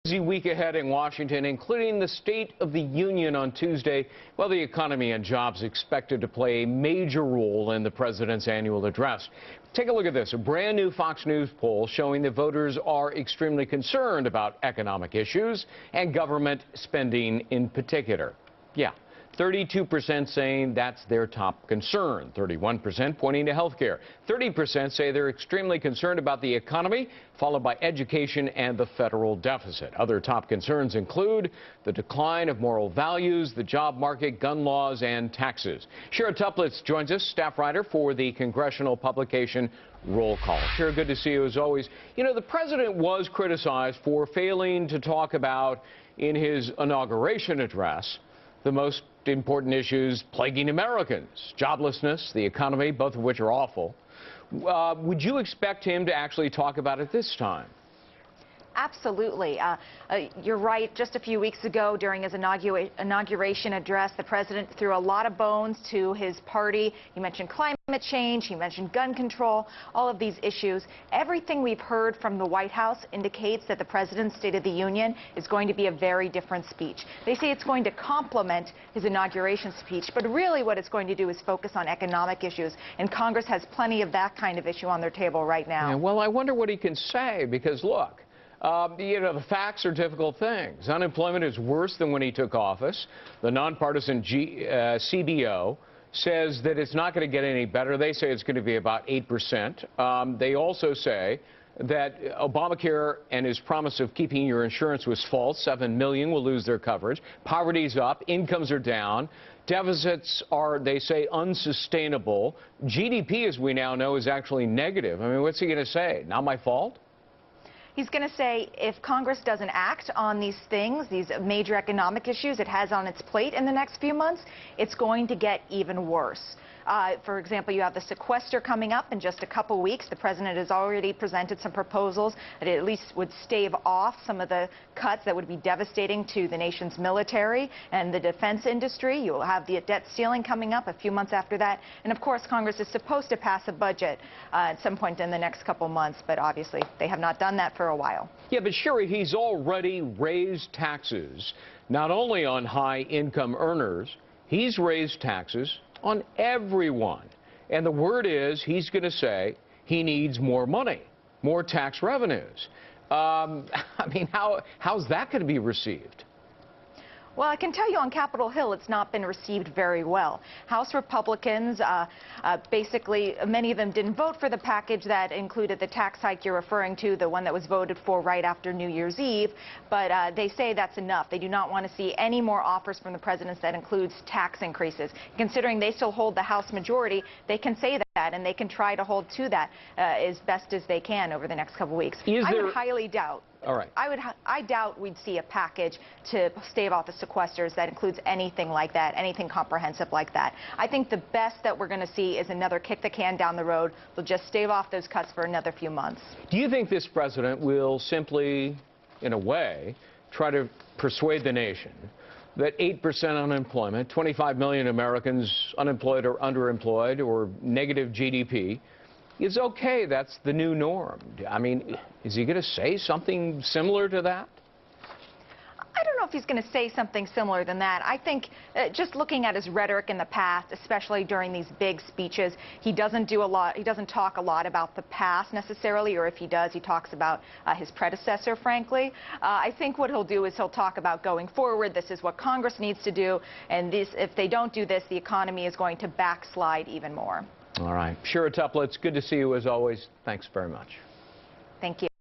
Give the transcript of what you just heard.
Busy week ahead in Washington, including the State of the Union on Tuesday. Well, the economy and jobs expected to play a major role in the president's annual address. Take a look at this. A brand new Fox News poll showing that voters are extremely concerned about economic issues and government spending in particular. Yeah. 32% saying that's their top concern, 31% pointing to health care, 30% say they're extremely concerned about the economy, followed by education and the federal deficit. Other top concerns include the decline of moral values, the job market, gun laws, and taxes. Shira Toeplitz joins us, staff writer for the congressional publication Roll Call. Shira, good to see you as always. You know, the president was criticized for failing to talk about, in his inauguration address, the most important issues plaguing Americans, joblessness, the economy, both of which are awful. Would you expect him to actually talk about it this time? Absolutely. You're right. Just a few weeks ago, during his inauguration address, the president threw a lot of bones to his party. He mentioned climate change. He mentioned gun control, all of these issues. Everything we've heard from the White House indicates that the president's State of the Union is going to be a very different speech. They say it's going to complement his inauguration speech, but really what it's going to do is focus on economic issues, and Congress has plenty of that kind of issue on their table right now. Yeah, well, I wonder what he can say, because look, you know, the facts are difficult things. Unemployment is worse than when he took office. The nonpartisan CBO says that it's not going to get any better. They say it's going to be about 8%. They also say that Obamacare and his promise of keeping your insurance was false. 7 million will lose their coverage. Poverty's up. Incomes are down. Deficits are, they say, unsustainable. GDP, as we now know, is actually negative. I mean, what's he going to say? Not my fault? He's going to say if Congress doesn't act on these things, these major economic issues it has on its plate in the next few months, it's going to get even worse. For example, you have the sequester coming up in just a couple weeks. The president has already presented some proposals that at least would stave off some of the cuts that would be devastating to the nation's military and the defense industry. You'll have the debt ceiling coming up a few months after that. And of course, Congress is supposed to pass a budget at some point in the next couple months, but obviously they have not done that for a while. Yeah, but Shira, he's already raised taxes, not only on high-income earners, he's raised taxes on everyone. And the word is he's going to say he needs more money, more tax revenues. I mean, how's that going to be received? Well, I can tell you on Capitol Hill, it's not been received very well. House Republicans, basically, many of them didn't vote for the package that included the tax hike you're referring to, the one that was voted for right after New Year's Eve. But they say that's enough. They do not want to see any more offers from the president that includes tax increases. Considering they still hold the House majority, they can say that, and they can try to hold to that as best as they can over the next couple weeks. I would highly doubt. All right. I doubt we'd see a package to stave off the sequesters that includes anything like that, anything comprehensive like that. I think the best that we're going to see is another kick the can down the road. They'll just stave off those cuts for another few months. Do you think this president will simply, in a way, try to persuade the nation that 8% unemployment, 25 million Americans unemployed or underemployed or negative GDP, is okay? That's the new norm. I mean, is he going to say something similar to that? I don't know if he's going to say something similar than that. I think just looking at his rhetoric in the past, especially during these big speeches, he doesn't talk a lot about the past necessarily, or if he does, he talks about his predecessor, frankly. I think what he'll do is he'll talk about going forward. This is what Congress needs to do, and if they don't do this, the economy is going to backslide even more. All right. Shira Toeplitz, good to see you as always. Thanks very much. Thank you.